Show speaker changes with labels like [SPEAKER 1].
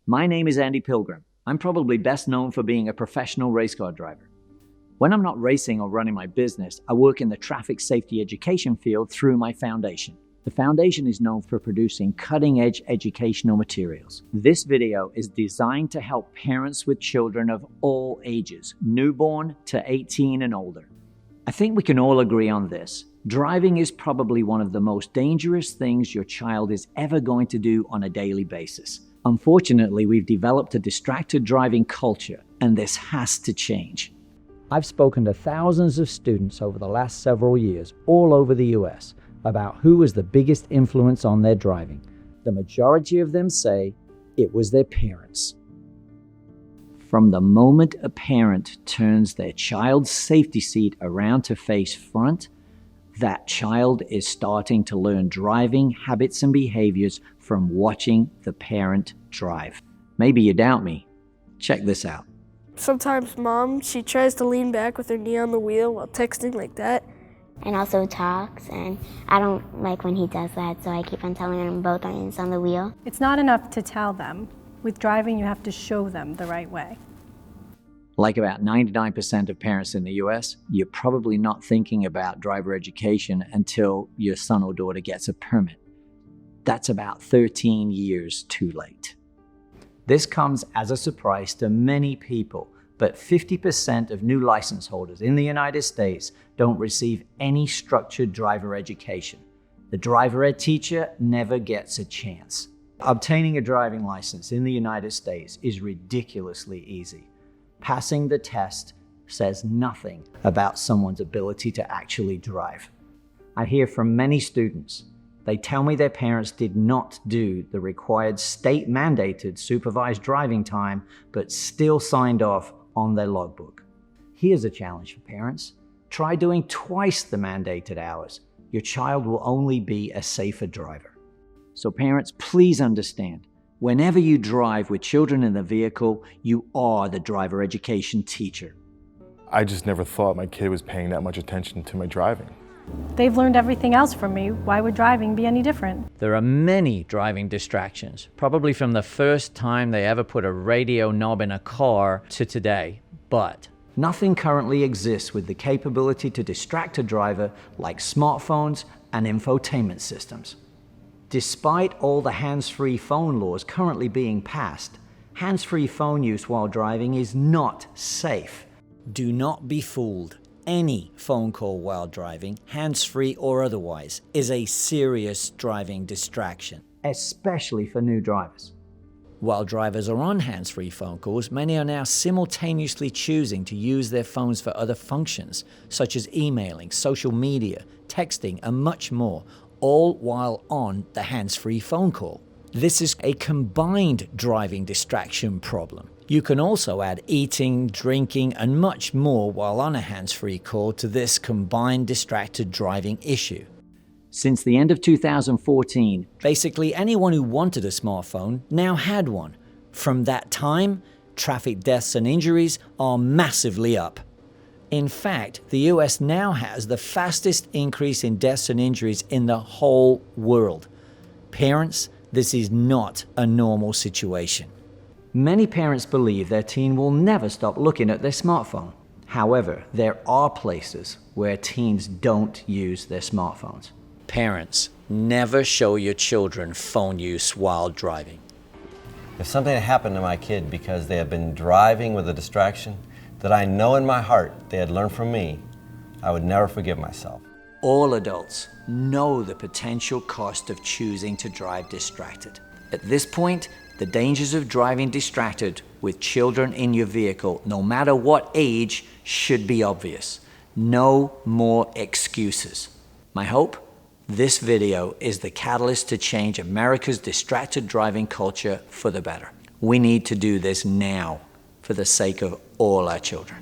[SPEAKER 1] My name is Andy Pilgrim. I'm probably best known for being a professional race car driver. When I'm not racing or running my business, I work in the traffic safety education field through my foundation. The foundation is known for producing cutting-edge educational materials. This video is designed to help parents with children of all ages, newborn to 18 and older. I think we can all agree on this. Driving is probably one of the most dangerous things your child is ever going to do on a daily basis. Unfortunately, we've developed a distracted driving culture, and this has to change. I've spoken to thousands of students over the last several years, all over the US, about who was the biggest influence on their driving. The majority of them say it was their parents. From the moment a parent turns their child's safety seat around to face front, that child is starting to learn driving habits and behaviors from watching the parent drive. Maybe you doubt me. Check this out.
[SPEAKER 2] Sometimes Mom, she tries to lean back with her knee on the wheel while texting like that.
[SPEAKER 3] And also talks, and I don't like when he does that, so I keep on telling them both hands on the wheel.
[SPEAKER 4] It's not enough to tell them. With driving, you have to show them the right way.
[SPEAKER 1] Like about 99% of parents in the US, you're probably not thinking about driver education until your son or daughter gets a permit. That's about 13 years too late. This comes as a surprise to many people, but 50% of new license holders in the United States don't receive any structured driver education. The driver ed teacher never gets a chance. Obtaining a driving license in the United States is ridiculously easy. Passing the test says nothing about someone's ability to actually drive. I hear from many students. They tell me their parents did not do the required state-mandated supervised driving time, but still signed off on their logbook. Here's a challenge for parents. Try doing twice the mandated hours. Your child will only be a safer driver. So parents, please understand, whenever you drive with children in the vehicle, you are the driver education teacher.
[SPEAKER 5] I just never thought my kid was paying that much attention to my driving.
[SPEAKER 4] They've learned everything else from me. Why would driving be any different?
[SPEAKER 1] There are many driving distractions, probably from the first time they ever put a radio knob in a car to today. But nothing currently exists with the capability to distract a driver like smartphones and infotainment systems. Despite all the hands-free phone laws currently being passed, hands-free phone use while driving is not safe. Do not be fooled. Any phone call while driving, hands-free or otherwise, is a serious driving distraction, especially for new drivers. While drivers are on hands-free phone calls, many are now simultaneously choosing to use their phones for other functions, such as emailing, social media, texting, and much more, all while on the hands-free phone call. This is a combined driving distraction problem. You can also add eating, drinking, and much more while on a hands-free call to this combined distracted driving issue. Since the end of 2014, basically anyone who wanted a smartphone now had one. From that time, traffic deaths and injuries are massively up. In fact, the US now has the fastest increase in deaths and injuries in the whole world. Parents, this is not a normal situation. Many parents believe their teen will never stop looking at their smartphone. However, there are places where teens don't use their smartphones. Parents, never show your children phone use while driving.
[SPEAKER 6] If something had happened to my kid because they had been driving with a distraction that I know in my heart they had learned from me, I would never forgive myself.
[SPEAKER 1] All adults know the potential cost of choosing to drive distracted. At this point, the dangers of driving distracted with children in your vehicle, no matter what age, should be obvious. No more excuses. My hope? This video is the catalyst to change America's distracted driving culture for the better. We need to do this now for the sake of all our children.